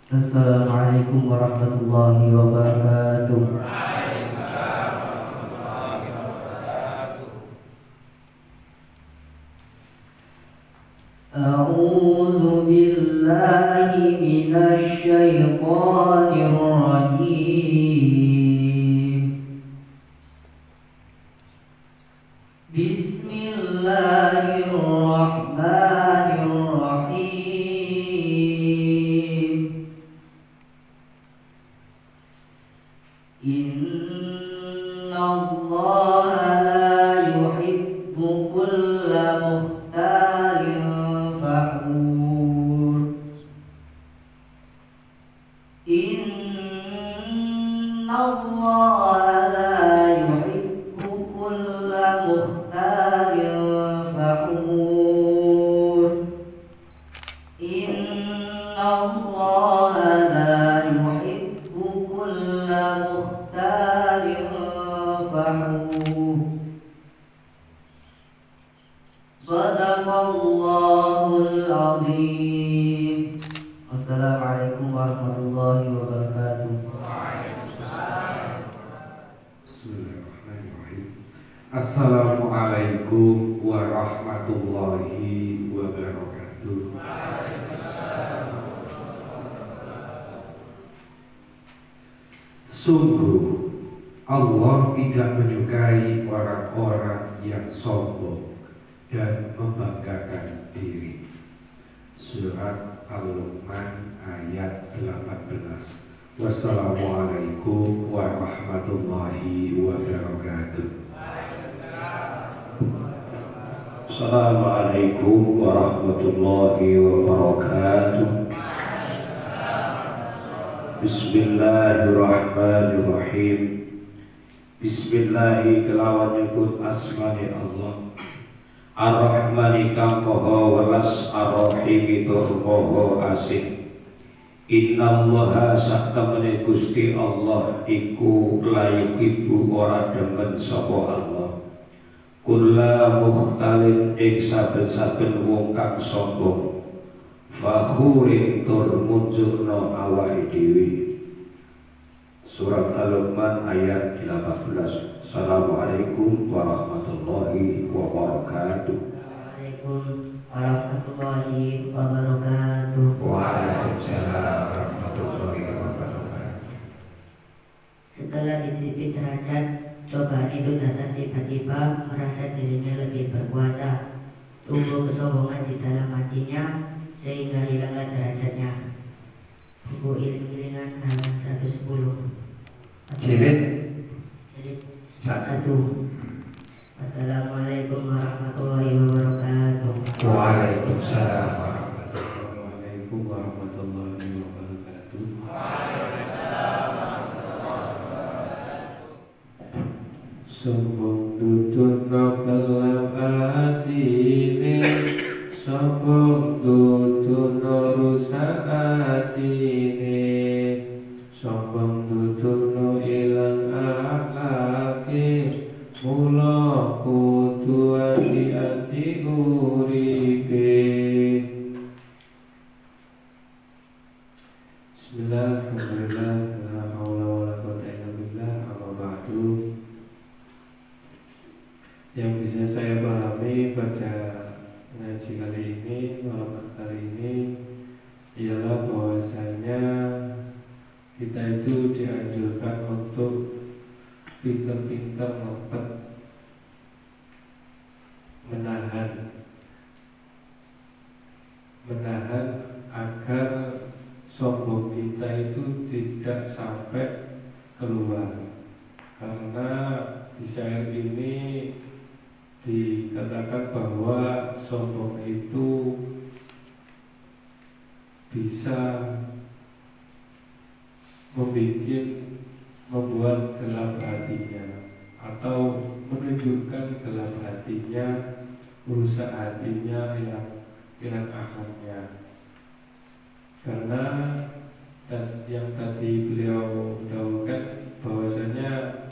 Assalamualaikum warahmatullahi wabarakatuh. A'udzu billahi minasy syaithanir rajim. Bismillahirrahmanirrahim. Innallaha la yuhibbu kulla mukhtalin fakhur. Innallaha la yuhibbu kulla mukhtalin fakhur. Innallaha la yuhibbu kulla mukhtalin fakhur. Shadaqallahul azim. Assalamualaikum warahmatullahi wabarakatuh. Bismillahirrahmanirrahim. Assalamualaikum warahmatullahi wabarakatuh. Sungguh Allah tidak menyukai orang-orang yang sombong dan membanggakan diri. Surat Al-Luqman ayat 18. Wassalamualaikum warahmatullahi wabarakatuh. Assalamualaikum warahmatullahi wabarakatuh. Bismillahirrahmanirrahim. Bismillahi kelawan nyebut asmani Allah. Ar-Rahmani kang maha welas, Ar-Rahimi tur maha asih. Innallaha saktemene Gusti Allah iku layukibu ora demen sapa Allah. Kulla mukhtalin ing saben-saben wong kang sombong. Fakhurin tur munjukno awake dhewe. Surat Al-Luqman ayat 18. Assalamualaikum warahmatullahi wabarakatuh. Waalaikumsalam warahmatullahi wabarakatuh. Waalaikumsalam warahmatullahi wabarakatuh. Setelah dititipi derajat, cobaan itu datang tiba-tiba, merasa dirinya lebih berkuasa. Tumbuh kesombongan di dalam hatinya sehingga hilanglah derajatnya. Buku iling-ilingan halaman 110. Jilid 1. Assalamualaikum warahmatullahi wabarakatuh. Waalaikumsalam warahmatullahi wabarakatuh. Sombong tuturno kelam atine, sombong tuturno rusak atine, sombong tuturno ilang akhlake, mula kudu ati-ati uripe. Bismillahirrahmanirrahim. La haula wala quwwata illa billah. Amma ba'du. Yang bisa saya pahami pada ngaji kali ini, malam kali ini, ialah bahwasanya kita itu dianjurkan untuk pintar-pintar ngempet, menahan agar sombong kita itu tidak sampai keluar. Karena di syair ini dikatakan bahwa sombong itu bisa membuat gelap hatinya atau menunjukkan gelap hatinya, merusak hatinya, yang hilang akhlaknya. Karena yang tadi beliau dahulukan bahwasanya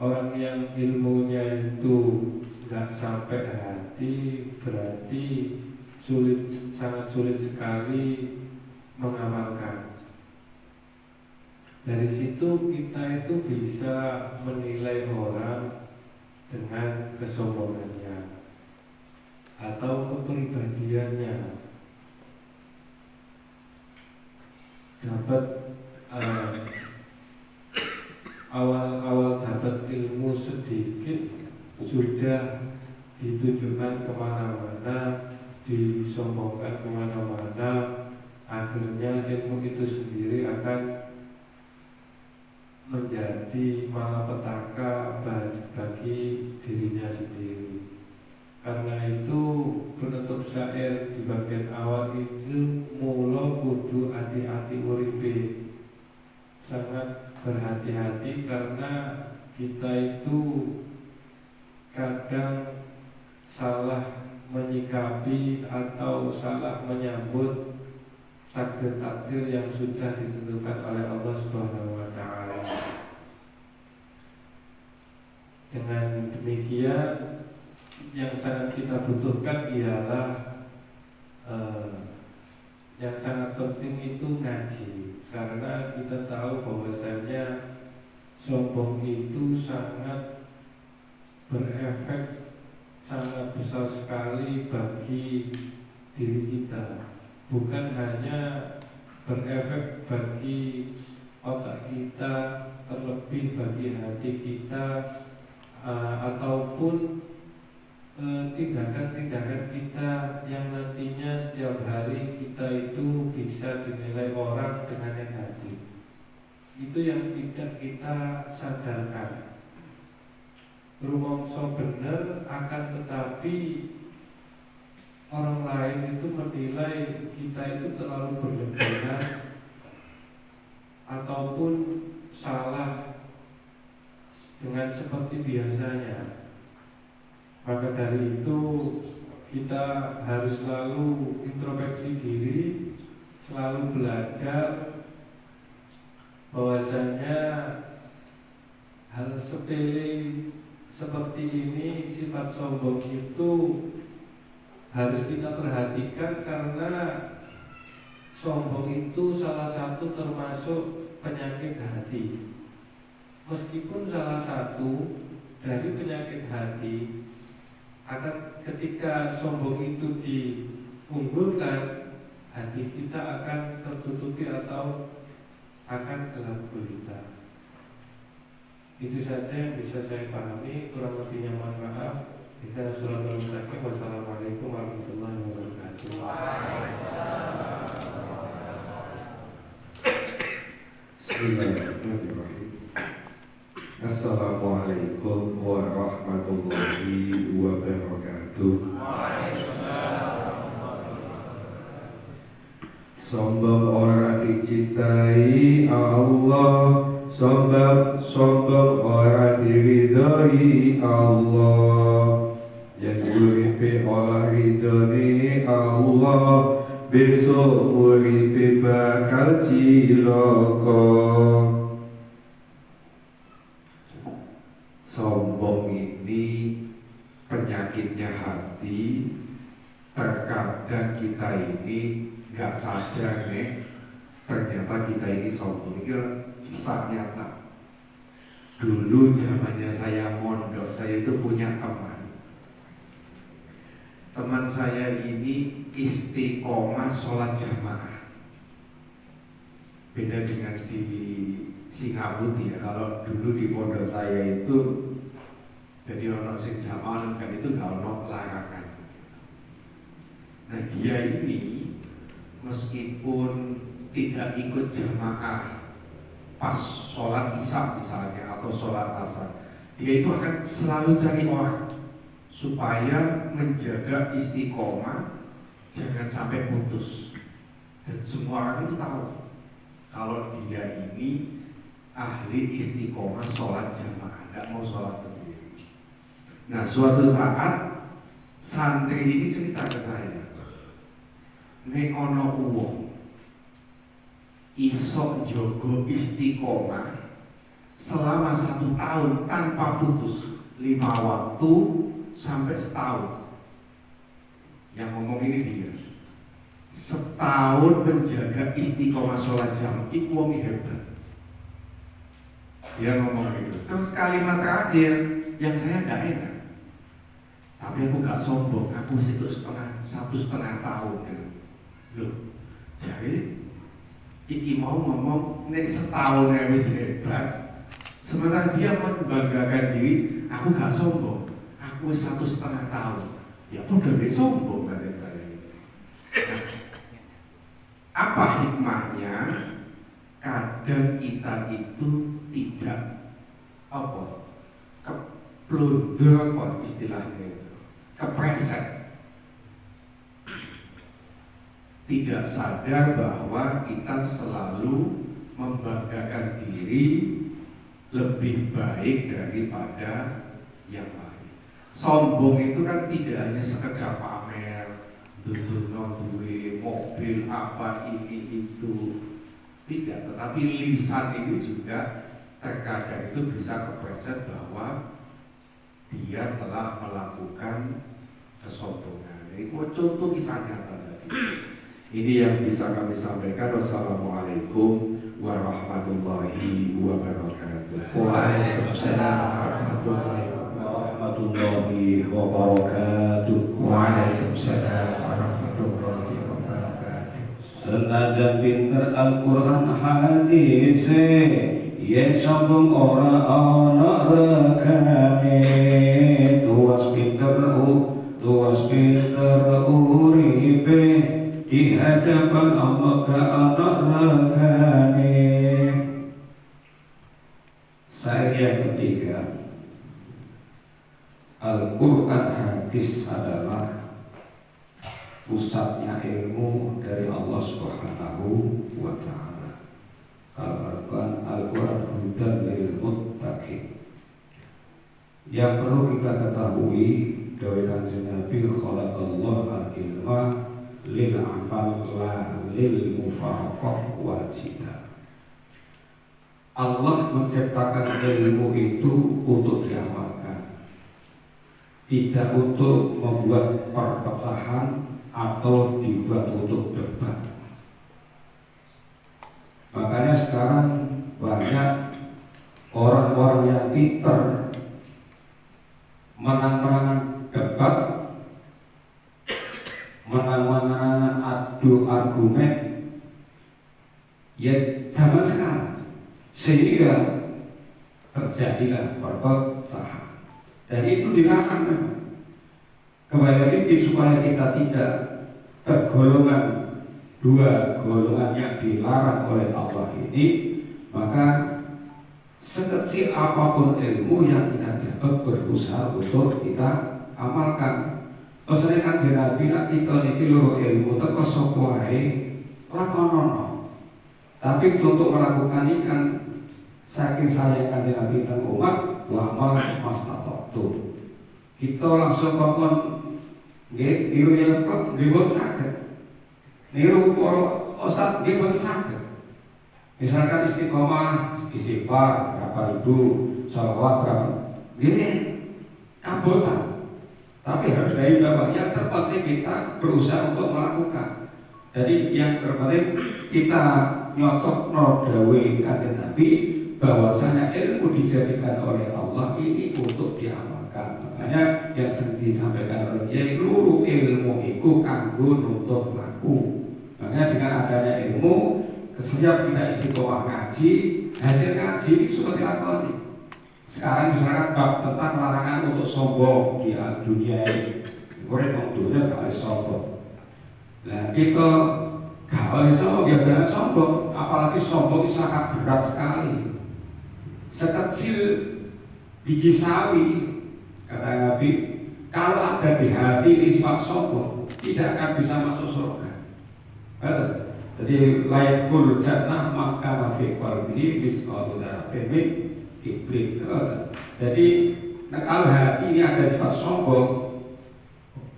orang yang ilmunya itu nggak sampai hati berarti sangat sulit sekali mengamalkan. Dari situ kita itu bisa menilai orang dengan kesombongannya atau kepribadiannya. Dapat awal-awal dapat ilmu sedikit sudah ditujukan kemana-mana, disombongkan kemana-mana. Akhirnya ilmu itu sendiri akan menjadi malapetaka bagi dirinya sendiri. Karena itu penutup syair di bagian awal itu mula kudu hati-hati uripe, sangat berhati-hati karena kita itu kadang salah menyikapi atau salah menyambut takdir-takdir yang sudah ditentukan oleh Allah Subhanahu wa taala. Dengan demikian yang sangat kita butuhkan ialah yang sangat penting itu ngaji, karena kita tahu bahwasanya sombong itu sangat berefek sangat besar sekali bagi diri kita. Bukan hanya berefek bagi otak kita, terlebih bagi hati kita, ataupun tindakan-tindakan kita yang nantinya setiap hari kita itu bisa dinilai orang dengan negatif. Itu yang tidak kita sadarkan. Rumongso bener, akan tetapi orang lain itu menilai kita itu terlalu berlebihan ataupun salah dengan seperti biasanya. Maka dari itu kita harus selalu introspeksi diri, selalu belajar bahwasanya hal sepele seperti ini, sifat sombong itu harus kita perhatikan, karena sombong itu salah satu termasuk penyakit hati. Meskipun salah satu dari penyakit hati, akan ketika sombong itu diunggulkan, hati kita akan tertutupi atau akan gelap gulita. Itu saja yang bisa saya pahami, kurang lebihnya mohon maaf. Kita surat al-Mustaqim. Wassalamualaikum warahmatullahi wabarakatuh. Bismillahirrahmanirrahim. Assalamualaikum warahmatullahi wabarakatuh. Sombong orang dicintai Allah, sombong orang diridhoi Allah. Yang uripe olah ridhone Allah, besok uripe bakal cilaka. Sombong ini penyakitnya hati. Terkadang kita ini gak sadar ternyata kita ini sombong. Itu kisah nyata. Dulu zamannya saya mondok, saya itu punya teman. Teman saya ini istiqomah sholat jamaah. Beda dengan di Singapura ya. Kalau dulu di pondok saya itu jadi ono sing jamaah kan itu gak ono larangan. Nah dia ini meskipun tidak ikut jamaah pas sholat isya misalnya atau sholat asar, dia itu akan selalu cari orang supaya menjaga istiqomah, jangan sampai putus. Dan semua orang itu tahu kalau dia ini ahli istiqomah sholat jamaah, nggak mau sholat sendiri. Nah suatu saat santri ini cerita ke saya, nek ono uwong iso jogo istiqomah selama 1 tahun tanpa putus, 5 waktu sampai setahun. Yang ngomong ini dia, setahun menjaga istiqomah sholat jamaah, itu wong hebat. Dia ngomong gitu. Terus kalimat terakhir yang saya nggak enak. Tapi aku nggak sombong. Aku satu setengah tahun. Gitu. Loh, jadi iki mau ngomong nek setahun ya wis hebat. Sementara dia membanggakan diri, aku nggak sombong. Aku 1,5 tahun. Ya udah gak sombong kata saya. Apa hikmahnya? Kadang kita itu tidak keplunder istilahnya, kepreset, tidak sadar bahwa kita selalu membanggakan diri lebih baik daripada yang lain. Sombong itu kan tidak hanya sekedar pamer, duwe mobil apa ini itu, tidak. Tetapi lisan ini juga terkadang itu bisa kepreset bahwa dia telah melakukan kesombongan. Ini contoh kisah nyata tadi. Ini yang bisa kami sampaikan. Wassalamualaikum warahmatullahi wabarakatuh. Waalaikumsalam warahmatullahi wabarakatuh. Waalaikumsalam warahmatullahi wabarakatuh. Senajan pinter Al-Quran hadis, yen sombong ora ana rekane. Tuwas pinter uripe di hadapan Allah gak ana rekane. Saya yang ketiga, Al-Quran hadis adalah pusatnya ilmu dari Allah Subhanahu wa Ta'ala. Al-Quran hudan lil muttaqin. Yang perlu kita ketahui, dari Kanjeng Nabi khalaqallahu al-ilma lil amal la lil mufaraqah wal jidal. Allah menciptakan ilmu itu untuk diamalkan, tidak untuk membuat perpecahan atau dibuat untuk debat. Makanya sekarang banyak orang-orang yang pintar menang-menangan debat, menang-menangan adu argumen, ya zaman sekarang, sehingga terjadilah perpecahan. Dan itu dilakukan kembali lagi supaya kita tidak tergolongan dua golongan yang dilarang oleh Allah ini. Maka sekecil apapun ilmu yang kita dapat, berusaha untuk kita amalkan. Pesannya Kanjeng Nabi, nak kita niki loro ilmu teko sapa wae lakonono. Tapi untuk melakukan ini kan saking saya Kanjeng Nabi dan umat wa amal mastata'tu. Kita langsung ngomong nggih niru ya kok nggih saged. Niru para ustaz nggih boten saged. Misalkan istiqomah, istighfar berapa ribu, sholawat berapa, nggih kabotan. Tapi harus dari bawah. Yang terpenting kita berusaha untuk melakukan. Jadi yang terpenting kita nyotok dawe Kanjeng Nabi bahwasanya ilmu dijadikan oleh Allah ini untuk diamalkan. Makanya yang sering disampaikan oleh Kiai, luruh ilmu itu kanggo nuntut laku. Makanya dengan adanya ilmu, setiap kita istiqomah ngaji, hasil ngaji ini sudah dilakoni. Sekarang misalkan bab tentang larangan untuk sombong di dunia ini, boleh dunia gak boleh sombong. Nah kita gak boleh sombong, ya jangan sombong. Apalagi sombong itu sangat berat sekali. Sekecil biji sawi, kata Nabi, kalau ada di hati ini sifat sombong, tidak akan bisa masuk surga. Betul. Jadi layak kul jannah maka mafi qalbihi misqalu dzarratin iblis. Jadi kalau hati ini ada sifat sombong,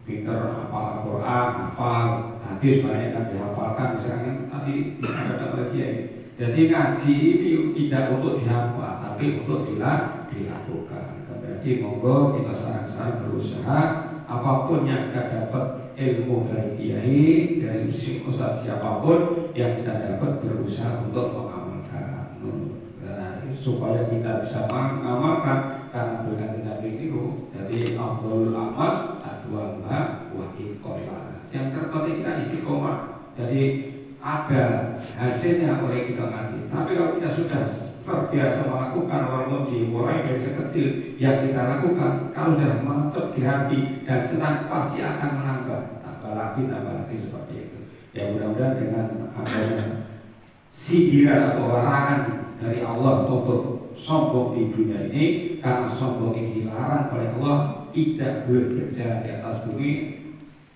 pinter hafal Al-Quran, hafal hadis banyak yang dihafalkan, misalnya tadi disampaikan oleh Kiai. Jadi ngaji ini tidak untuk dihafal, tapi untuk dilakukan. Jadi monggo kita saran-saran berusaha apapun yang kita dapat ilmu dari Kiai, dari ustaz siapapun yang kita dapat berusaha untuk mengamalkan. supaya kita bisa mengamalkan karena berkat Nabi itu. Jadi afdhalul amal adwamuha wa iqamah. Yang terpenting kita istiqomah. Jadi ada hasilnya oleh kita nanti. Tapi kalau kita sudah terbiasa melakukan walaupun dimulai dari sekecil yang kita lakukan, kalau sudah mantap di hati dan senang pasti akan menambah, tambah lagi seperti itu. Ya mudah-mudahan dengan adanya sindiran atau larangan dari Allah untuk sombong di dunia ini, karena sombong ini dilarang oleh Allah, tidak boleh berjalan di atas bumi.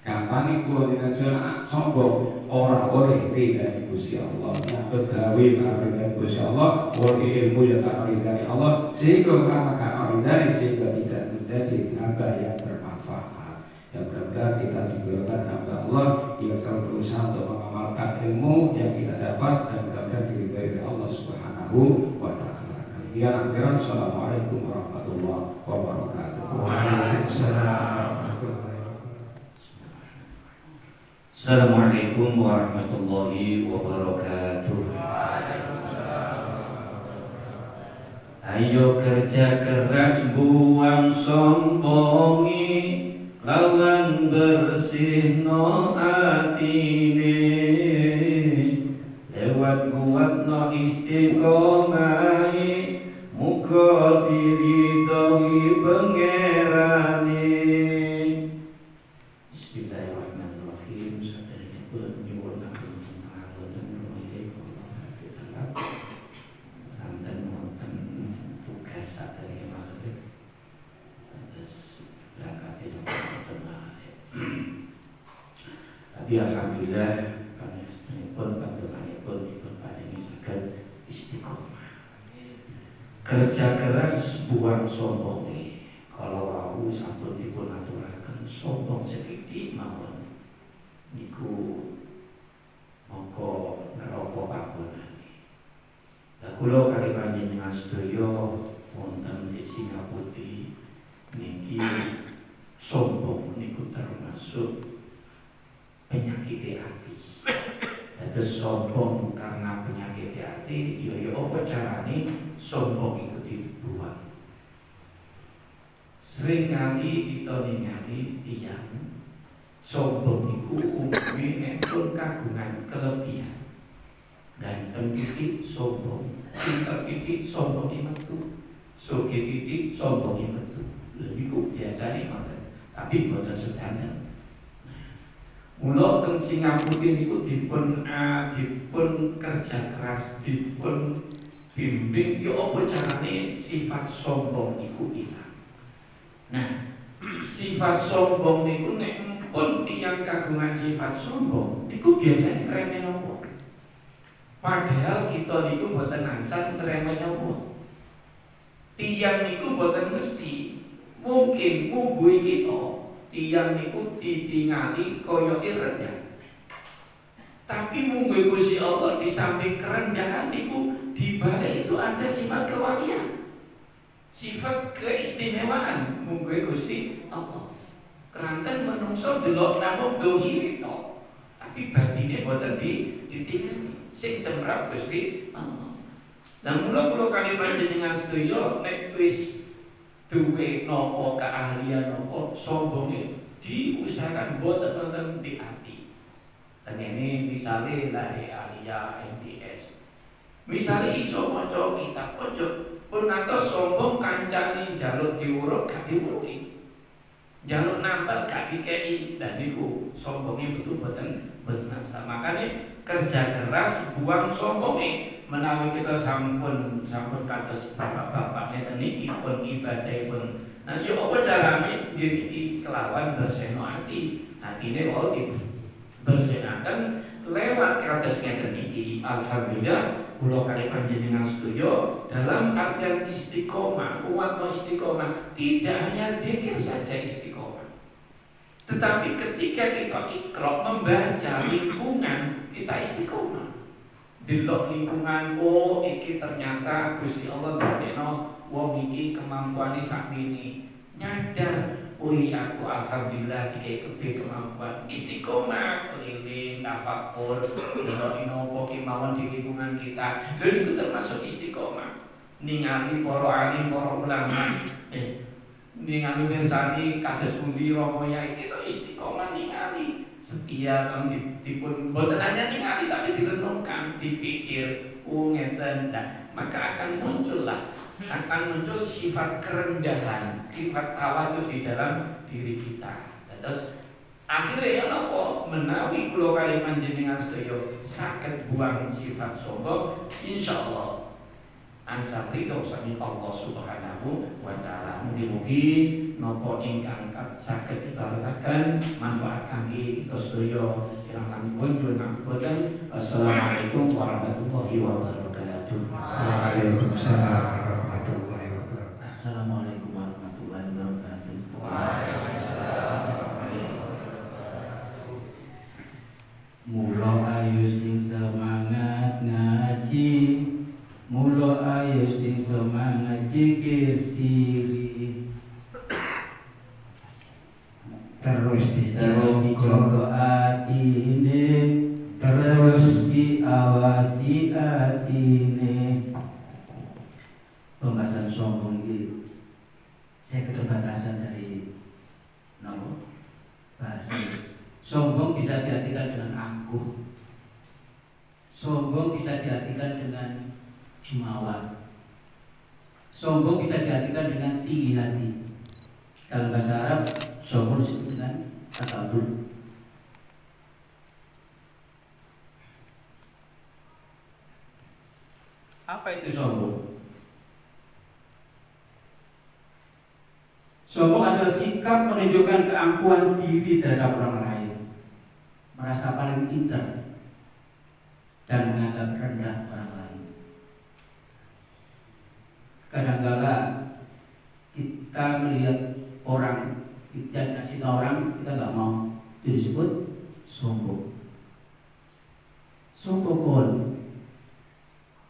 Gampang itu nasional sombong orang oleh dari Gusti Allah, bergawe dari Gusti Allah, oleh ilmu yang dari Allah, sehingga karena dari sehingga tidak menjadi hamba yang bermanfaat. Yang mudah-mudahan kita diberikan hamba Allah yang selalu berusaha untuk mengamalkan ilmu yang kita dapat dan mudah-mudahan diridhoi oleh Allah Subhanahu wa Ta'ala. Ya akhiran, assalamualaikum warahmatullahi wabarakatuh. Waalaikumsalam. Assalamualaikum warahmatullahi wabarakatuh. Ayo kerja keras buang sombongi, lawan bersih no atine, lewat buat no istiqomai, muka diri dohi pengerane. Bismillahirrahmanirrahim. Sadarnya bernyuwun agung pangapunten rumiyin kula kita ranten wonten tugas sadaya maghrib. Terus berangkat sampai maghrib. Tapi alhamdulillah panjenenganipun panjenenganipun dipun paringi saged istiqomah. Kerja keras buang sombong. Kalau aku sampun dipun aturaken sombong sethithik mawon niku mongko neraka panggonane. Lah kula kali panjenengan sedaya wonten di Singapura niki sombong niku termasuk penyakit hati. Dados sombong karena penyakit hati, ya apa carane sombong itu dibuang. Seringkali kita ningali tiyang sombong itu umumnya pun kagungan kelebihan. Ganteng titik sombong, pinter titik sombong itu, sugih titik sombong itu. Niku biasane ngoten, tapi boten sedanten. Mula teng Singapura niku dipun kerja keras, dipun bimbing ya apa carane sifat sombong niku ilang. Nah, sifat sombong niku nek pun tiyang kagungan sifat sombong niku biasanya ngremeh napa. Padahal kita niku boten asal ngremeh napa. Tiyang niku boten mesti mungkin mungguhe kita tiyang niku ditingali kaya rendah. Tapi mungguhe Gusti Allah di samping kerendahan niku di balik itu ada sifat kewalian. Sifat keistimewaan mungguhe Gusti Allah. Keranten menungso delok namung dohire tok, tapi batine boten ditingali. Sing semrap Gusti Allah. Lah mula kula kali panjenengan sedaya nek wis duwe napa keahlian napa sombonge diusahakan boten wonten di ati. Tengene misale lare alia MTS. Misale iso maca kitab ojo pun ngantos sombong kancane njaluk diuruk gak diuruki. Njaluk nambal gak dikei. Dan niku sombonge betul boten asa. Makane kerja keras buang sombonge. Menawi kita sampun kados bapak-bapak ngeten niki pun ibadahipun. Nah, yo apa carane niki kelawan bersihno ati. Atine wae bersihnaken lewat kados ngeten niki. Alhamdulillah kula kali panjenengan sedaya dalam artian istiqomah, kuat istiqomah, tidak hanya zikir saja istiqomah. Tetapi ketika kita iqra membaca lingkungan kita istiqomah. Delok lingkungan, oh iki ternyata Gusti Allah ndadekno wong iki kemampuane sakmene. Nyadar, oh iya aku alhamdulillah dikei kemampuan. Istiqomah, keliling, tafakur, delok napa kemawon di lingkungan kita. Lha niku termasuk istiqomah. ningali para alim, para ulama, ningali mirsani kados pundi Rama Yai itu istiqomah ningali setia dipun boten hanya ningali tapi direnungkan, dipikir, ngeten. Nah, maka akan muncul sifat kerendahan, sifat tawadhu di dalam diri kita. Terus akhirnya ya napa menawi kula kali panjenengan sedaya saged buang sifat sombong, insyaallah ansar ridho sami Allah Subhanahu wa taala. Mugi-mugi napa ingkang saged dibarakaken manfaat kangge kita sedaya kirang langkung nyuwun ngapunten. Assalamualaikum warahmatullahi wabarakatuh. Waalaikumsalam warahmatullahi wabarakatuh. Assalamualaikum warahmatullahi wabarakatuh. Mula ayo sing semangat ngaji, mula ayo sing semangat zikir siri, terus dijaga atine, terus diawasi atine. Pembahasan sombong ini saya keterbatasan dari bahasa. Sombong bisa diartikan dengan angkuh, sombong bisa diartikan dengan jumawa, sombong bisa diartikan dengan tinggi hati. Dalam bahasa Arab sombong disebut dengan takabur. Apa itu sombong? Sombong adalah sikap menunjukkan keangkuhan diri terhadap orang lain, merasa paling pintar dan menganggap rendah orang lain. Kadang-kala kita melihat orang, kita kasih tahu orang, kita nggak mau, itu disebut sombong. Sombong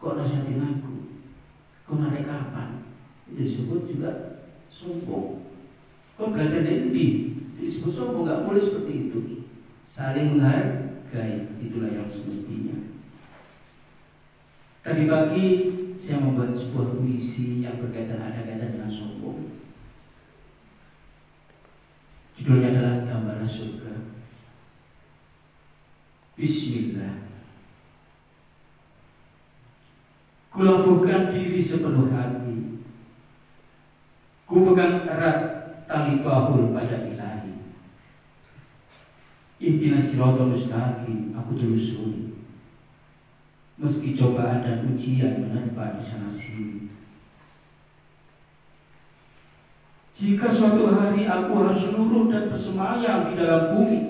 kok nasihatin aku, kok narik kapan, itu disebut juga sombong. Kau belajar dari disebut sombong, nggak boleh seperti itu. Saling menghargai, itulah yang semestinya. Tadi pagi saya membuat sebuah puisi yang berkaitan dengan sombong. Judulnya adalah Gambaran Surga. Bismillah. Kulabuhkan diri sepenuh hati, ku pegang erat tali bahu pada ilahi. Ihdinas siratal mustaqim aku telusuri, meski cobaan dan ujian menerpa di sana sini. Jika suatu hari aku harus luluh dan bersemayam di dalam bumi,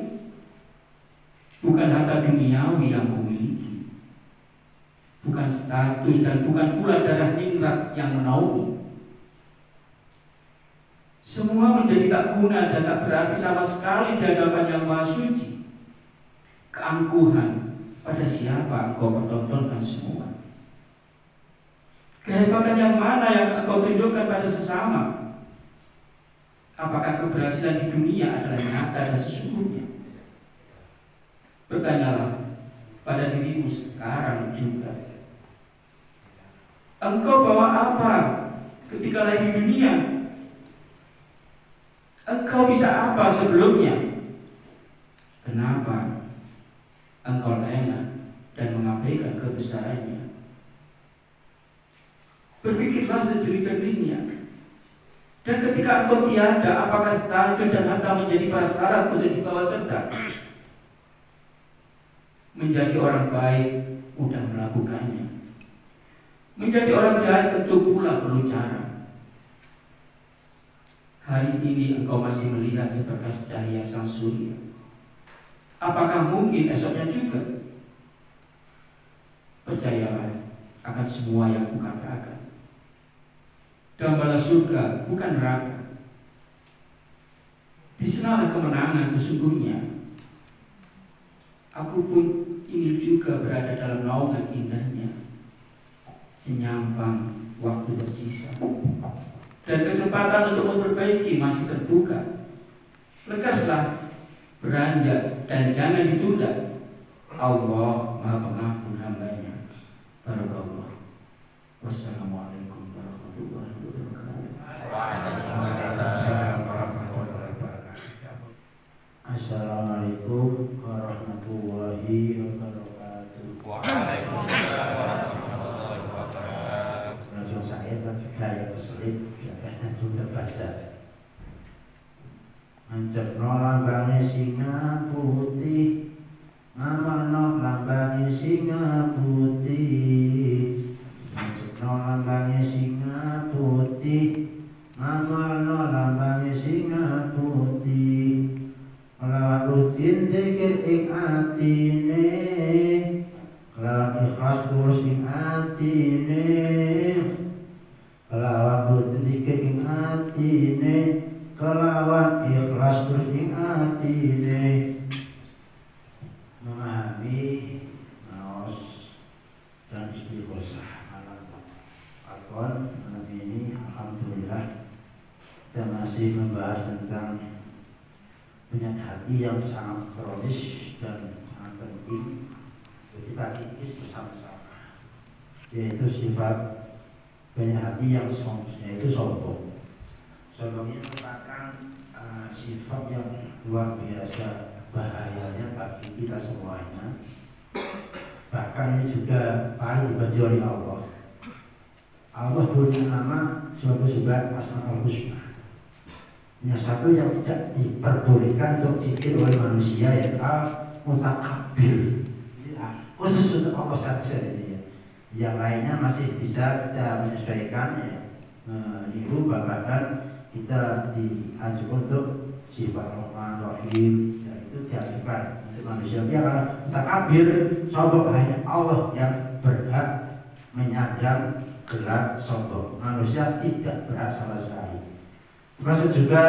bukan harta duniawi yang kumiliki, bukan status dan bukan pula darah ningrat yang menaungi. Semua menjadi tak guna dan tak berarti sama sekali di hadapan Yang Maha Suci. Keangkuhan pada siapa engkau pertontonkan semua? Kehebatan yang mana yang engkau tunjukkan pada sesama? Apakah keberhasilan di dunia adalah nyata dan sesungguhnya? Bertanyalah pada dirimu sekarang juga. Engkau bawa apa ketika lagi di dunia? Engkau bisa apa sebelumnya? Kenapa engkau lengah dan mengabaikan kebesarannya? Berpikirlah sejernih-jernihnya. Dan ketika engkau tiada, apakah status dan harta menjadi prasyarat untuk dibawa serta? Menjadi orang baik mudah melakukannya. Menjadi orang jahat tentu pula perlu cara. Hari ini engkau masih melihat seberkas cahaya sang surya. Apakah mungkin esoknya juga? Percayalah akan semua yang kukatakan. Gambaran surga bukan neraka. Di sanalah kemenangan sesungguhnya. Aku pun ingin juga berada dalam naungan indahnya. Senyampang waktu bersisa dan kesempatan untuk memperbaiki masih terbuka. Lekaslah beranjak dan jangan ditunda. Allah Maha Pengampun hambanya. Barakallah. Wassalamualaikum warahmatullahi wabarakatuh. Waalaikumsalam warahmatullahi wabarakatuh. Assalamualaikum warahmatullahi wabarakatuh. Waalaikumsalam warahmatullahi wabarakatuh. Menurut saya saya keselip biasanya itu terbaca. Mancepno lambange singa putih, ngamalno lambange singa putih. Mancepno lambange singa putih, ngamalno lambange singa putih. Kelawan rutin zikir ing atine, kelawan ikhlas tulus ing atine, kelawan rutin zikir ing atine, kelawan ikhlas tulus ing atine, memahami naos dan istighosah malam Alkon. Malam ini alhamdulillah kita masih membahas tentang penyakit hati yang sangat kronis dan sangat penting kita kikis bersama-sama, yaitu sifat penyakit hati yang yaitu sombong. Sombong ini merupakan sifat yang luar biasa bahayanya bagi kita semuanya. Bahkan ini juga paling dibenci oleh Allah. Allah punya nama suatu sebat Asmaul Husna. Yang satu yang tidak diperbolehkan untuk zikir oleh manusia yaitu al-mutakabbir. Khusus untuk Allah saja ini ya. Yang lainnya masih bisa kita menyesuaikan ya. Itu bahkan kita diajukan untuk sifat Rahman Rahim, ya, itu diajukan untuk manusia. Biar mutakabbir, sombong hanya Allah yang berhak menyandang gelar sombong. Manusia tidak berhak sama sekali. Termasuk juga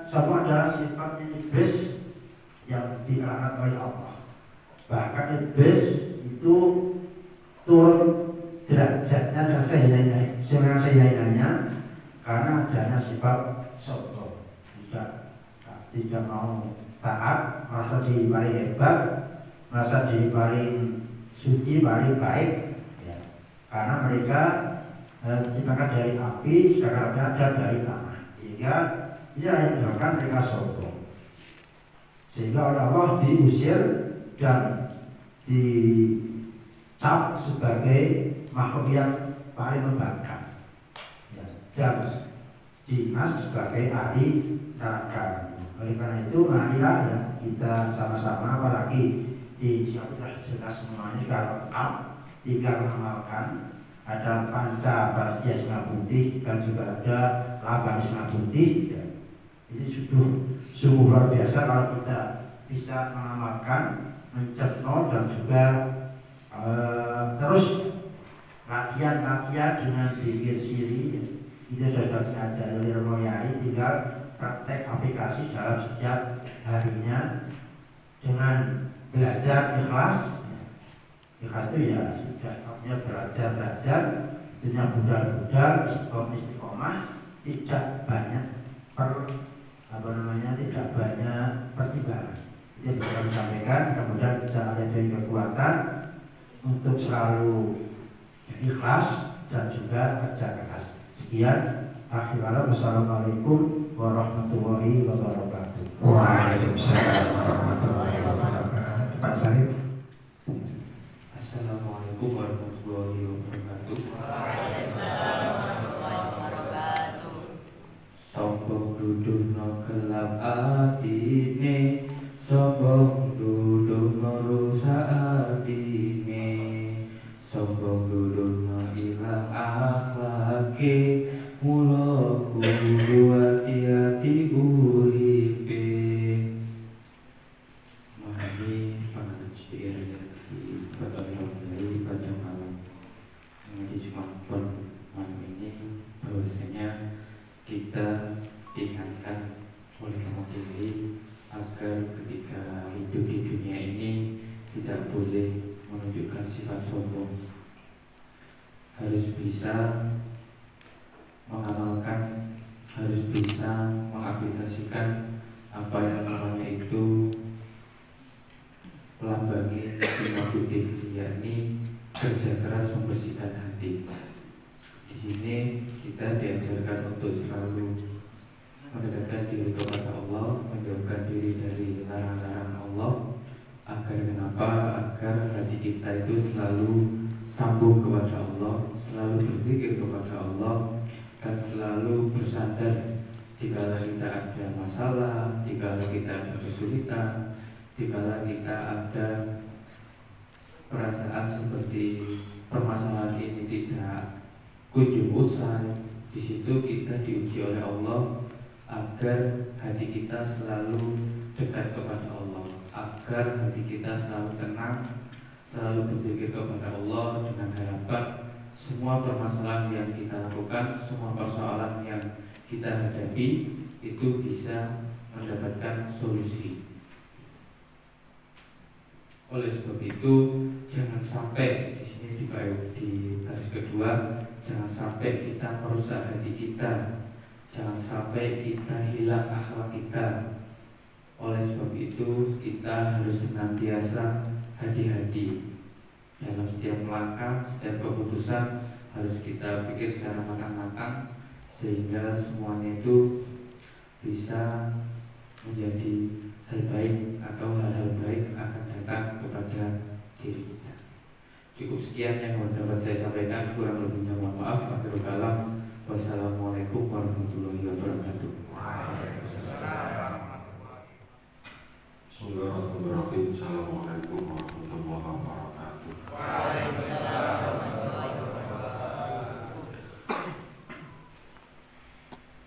sombong adalah sifatnya iblis yang dilaknat oleh Allah. Bahkan iblis itu turun derajatnya dan sehinanya karena adanya sifat sombong. Tidak mau taat, merasa diri paling hebat, merasa diri paling suci, paling baik ya. Karena mereka diciptakan dari api, sedangkan ada dari tanah. Sehingga tidak yang menyebabkan mereka sombong. Sehingga oleh Allah diusir dan dicap sebagai makhluk yang paling membangkang ya, dan dinas sebagai ahli neraka. Oleh karena itu marilah ya, kita sama-sama, apalagi di sudah jelas semuanya sudah lengkap, tinggal mengamalkan. Ada panca bastia singa putih dan juga ada lambang singa putih ya. Ini sungguh luar biasa kalau kita bisa mengamalkan, mencerno dan juga terus latihan dengan bikin siri ya. Ini sudah diajari oleh Romo Yai, tinggal praktek aplikasi dalam setiap harinya dengan belajar ikhlas. Ikhlas itu ya sudah artinya belajar dunia budal istiqomah, tidak banyak tidak banyak pertimbangan. Itu yang bisa disampaikan. Kemudian bisa ada kekuatan untuk selalu ikhlas dan juga kerja keras. Sekian. Assalamualaikum warahmatullahi wabarakatuh. Waalaikumsalam warahmatullahi wabarakatuh. Pak Sarif. Assalamualaikum warahmatullahi wabarakatuh. Sombong duduhno gelap atine, sombong duduhno rusak atine, sombong duduhno ilang akhlake, mula kudu hati-hati uripe. Memahami pengajian pada malam mengaji Jumat malam ini, bahwasanya kita diingatkan oleh Allah agar ketika hidup di dunia ini tidak boleh menunjukkan sifat sombong, harus bisa mengamalkan, harus bisa mengaplikasikan apa yang namanya itu melambangi singa putih, yakni kerja keras membersihkan hati. Di sini kita kita diajarkan untuk selalu mendekatkan diri kepada Allah, menjauhkan diri dari larangan-larangan Allah. Agar kenapa? Agar hati kita itu selalu sambung kepada Allah, selalu berpikir kepada Allah, dan selalu bersandar jika kita ada masalah, jika kita ada kesulitan, jika kita ada perasaan seperti permasalahan ini tidak kunjung usai. Di situ kita diuji oleh Allah agar hati kita selalu dekat kepada Allah, agar hati kita selalu tenang, selalu berpikir kepada Allah dengan harapan semua permasalahan yang kita lakukan, semua persoalan yang kita hadapi itu bisa mendapatkan solusi. Oleh sebab itu, jangan sampai di sini di baris kedua, jangan sampai kita merusak hati kita, jangan sampai kita hilang akhlak kita. Oleh sebab itu, kita harus senantiasa hati-hati dalam setiap langkah, setiap keputusan harus kita pikir secara matang-matang sehingga semuanya itu bisa menjadi hal baik atau hal-hal baik akan datang kepada diri kita. Cukup sekian yang dapat saya sampaikan, kurang lebihnya mohon maaf. Akhirul kalam, wassalamualaikum warahmatullahi wabarakatuh. Bismillahirrahmanirrahim. Assalamualaikum warahmatullahi wabarakatuh.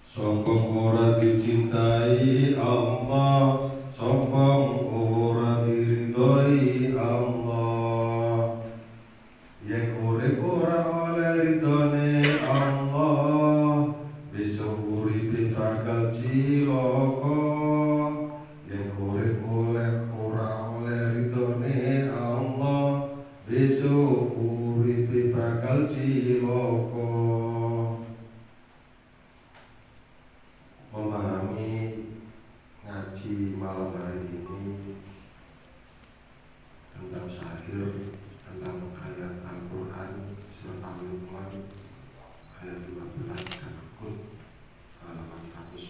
Sombong ora dicintai Allah, sombong ora diridhoi Allah. Yen urip ora oleh ridhone Allah, besok uripe bakal cilaka. Yen urip ora oleh ridhone Allah, besok uripe bakal cilaka. Memahami ngaji malam hari ini tentang syair, tentang ayat Al-Quran surat Al-Luqman ayat 15 Al-Qur'an halaman 110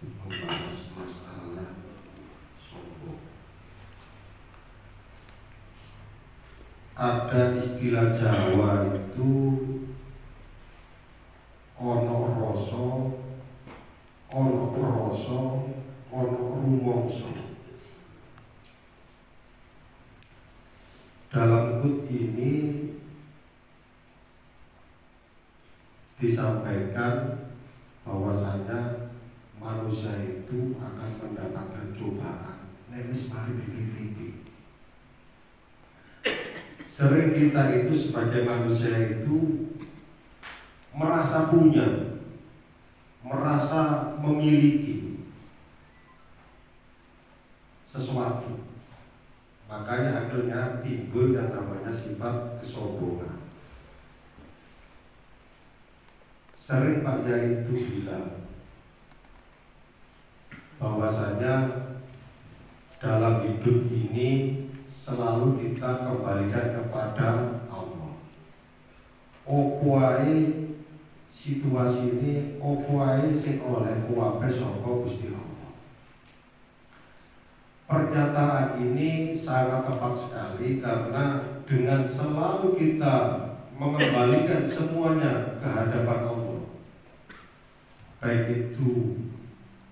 membahas masalah sombong. Ada istilah Jawa itu ono rasa, ono rasa, ono rumangsa. Dalam kut ini disampaikan bahwasanya manusia itu akan mendapatkan cobaan. Nevis mari titik-titik. Sering kita itu sebagai manusia itu merasa punya, merasa memiliki sesuatu. Makanya akhirnya timbul yang namanya sifat kesombongan. Sering Pak Yai itu bilang bahwasanya dalam hidup ini selalu kita kembalikan kepada Allah. Opo ae situasi ini, opo ae sing oleh kuwabe saka Gusti Allah. Pernyataan ini sangat tepat sekali karena dengan selalu kita mengembalikan semuanya ke hadapan Allah, baik itu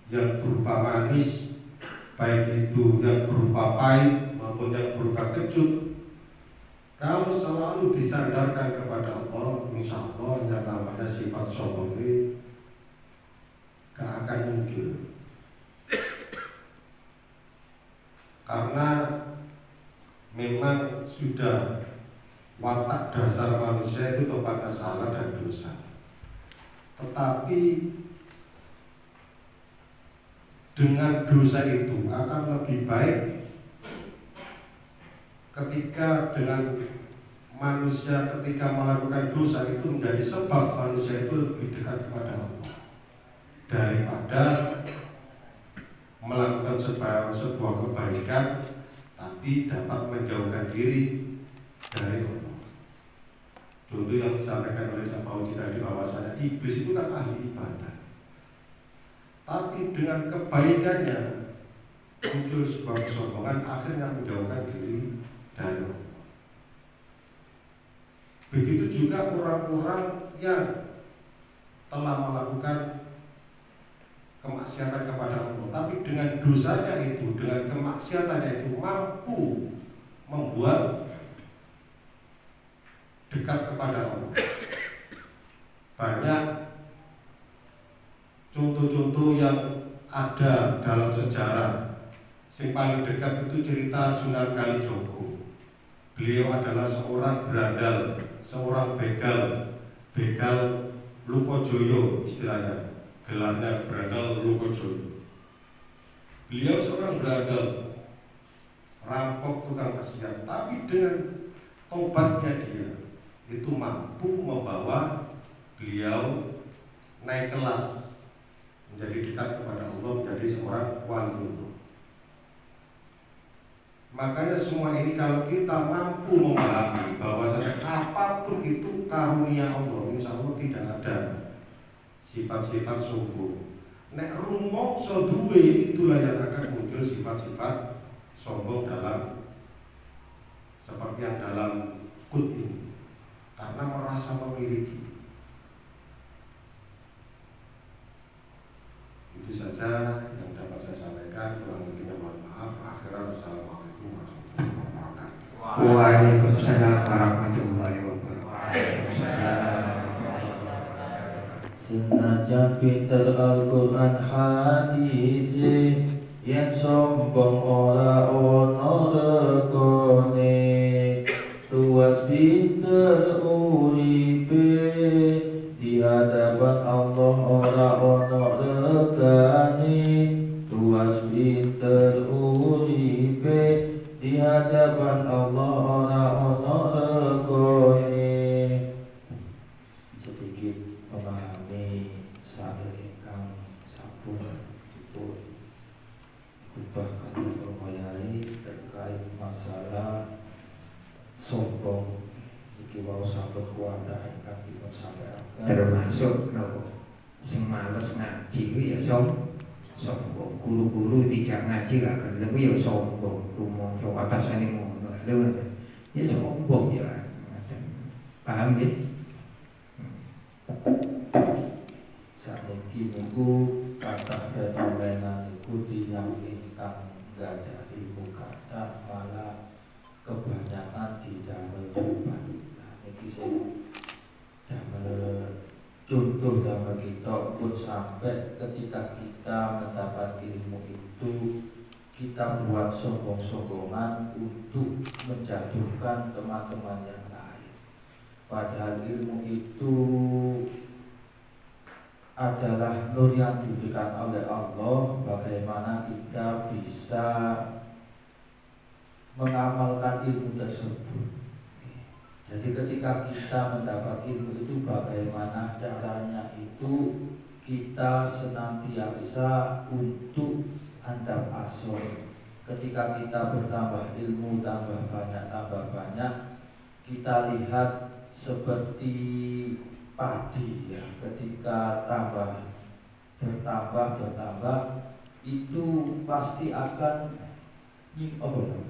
yang berupa manis, baik itu yang berupa pahit maupun yang berupa kecut, kalau selalu disandarkan kepada Allah, insya Allah yang namanya sifat sombong ini gak akan muncul. Karena memang sudah watak dasar manusia itu kepada salah dan dosa. Tetapi dengan dosa itu akan lebih baik ketika dengan manusia ketika melakukan dosa itu menjadi sebab manusia itu lebih dekat kepada Allah daripada melakukan sebuah kebaikan tapi dapat menjauhkan diri dari Allah. Contoh yang disampaikan oleh Fauzi tadi bahwasanya iblis itu kan ahli ibadah, tapi dengan kebaikannya muncul sebuah kesombongan, akhirnya menjauhkan diri dari Allah. Begitu juga orang-orang yang telah melakukan kemaksiatan kepada Allah, tapi dengan dosanya itu, dengan kemaksiatannya itu mampu membuat dekat kepada Allah. Banyak contoh-contoh yang ada dalam sejarah. Yang paling dekat itu cerita Sunan Kalijogo. Beliau adalah seorang berandal, seorang begal Lukojoyo istilahnya, gelarnya berandal Lukojoyo. Beliau seorang berandal, rampok, tukang kasihan, tapi dengan tobatnya dia itu mampu membawa beliau naik kelas, menjadi dekat kepada Allah, menjadi seorang wali. Makanya semua ini kalau kita mampu memahami bahwasanya apapun itu karunia Allah, insya Allah tidak ada sifat-sifat sombong. Nek rumangsa duwe, itulah yang akan muncul sifat-sifat sombong dalam seperti yang dalam kut ini, karena merasa memiliki. Itu saja yang dapat saya sampaikan, kurang lebihnya mohon maaf. Akhiran, assalamualaikum warahmatullahi wabarakatuh. Waalaikumsalam warahmatullahi wabarakatuh. Senajan pinter Al-Quran hadis, yang sombong ora ono rekone, luas pinter uripe, di hadapan Allah ora ono rekane, luas pinter uripe, di hadapan Allah ora ono rekone. Sedikit memahami syair ingkang sampun dipun bahkan bermayai terkait masalah sombong. Iki wau sampun kuwata ingkang dipun sampaikan, Termasuk sing males ngaji ku ya sombong. Guru-guru tidak ngaji gak gelem ya sombong. Rumangsa atasane ngono lho. Ya sombong ya. Paham ya? saiki niku kata fenomena niku tiyang ingkang gadah ilmu kata malah kebanyakan didamel coba. Nah niki sing damel contoh damel kita pun sampai ketika kita mendapat ilmu itu kita buat sombong-sombongan untuk menjatuhkan teman-teman yang lain. Padahal ilmu itu adalah nur yang diberikan oleh Allah. Bagaimana kita bisa mengamalkan ilmu tersebut. Jadi ketika kita mendapat ilmu itu, bagaimana caranya itu kita senantiasa untuk andap asor. Ketika kita bertambah ilmu, tambah banyak, kita lihat seperti padi ya, ketika bertambah itu pasti akan merunduk.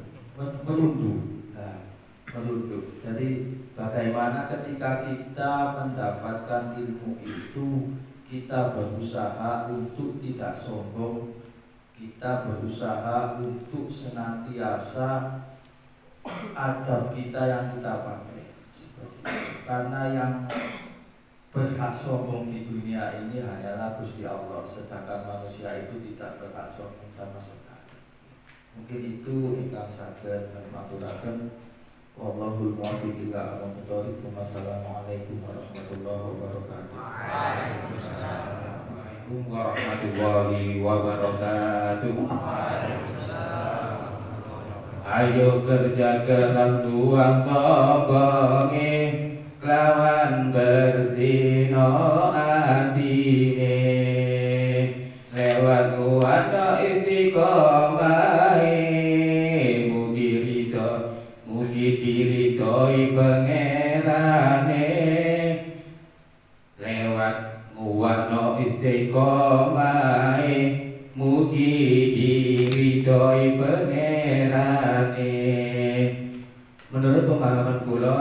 Merunduk. Jadi bagaimana ketika kita mendapatkan ilmu itu, kita berusaha untuk tidak sombong, kita berusaha untuk senantiasa adab kita yang kita pakai. Karena yang berhak sombong di dunia ini hanyalah Gusti Allah, sedangkan manusia itu tidak berhak sombong sama sekali. Mungkin itu ingkang saged maturaken. Wallahul muwaffiq ila aqwamit thoriq. Wassalamualaikum warahmatullahi wabarakatuh. Waalaikumsalam warahmatullahi wabarakatuh. Ayo kerja keras buang sombonge, lawan bersino atine, lewat kuwata istiqomahe, mugi diridhoi pangeran. pangerane lewat nguwatno istiqomahe mugi diridhoi pangerane. Menurut pemahaman kula,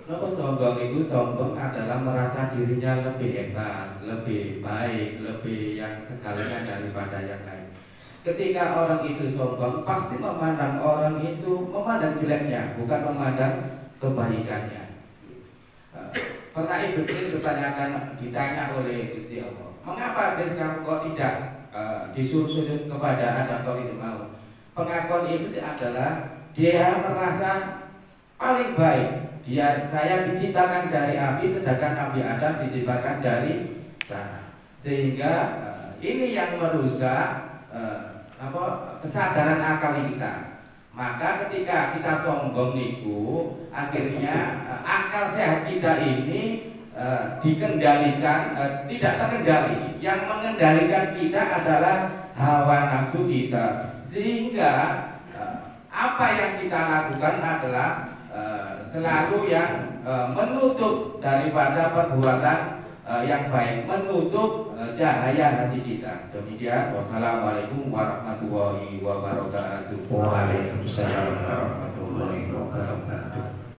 napa sombong itu sombong adalah merasa dirinya lebih hebat, lebih baik, lebih yang segalanya daripada yang lain. Ketika orang itu sombong, pasti memandang orang itu memandang jeleknya, bukan memandang kebaikannya. Pernah Ibu Sri ditanya oleh Gusti Allah, mengapa kamu kok tidak disuruh sujud kepada Adam kok itu mau? Pengakuan Ibu Sri adalah dia merasa paling baik. Saya diciptakan dari api, sedangkan Nabi Adam diciptakan dari tanah. Sehingga ini yang merusak kesadaran akal kita. Maka ketika kita sombong niku, akhirnya akal sehat kita ini dikendalikan, tidak terkendali. Yang mengendalikan kita adalah hawa nafsu kita. Sehingga apa yang kita lakukan adalah selalu yang menutup daripada perbuatan yang baik, menutup cahaya hati kita. Demikian, wassalamualaikum warahmatullahi wabarakatuh. Waalaikumsalam warahmatullahi wabarakatuh.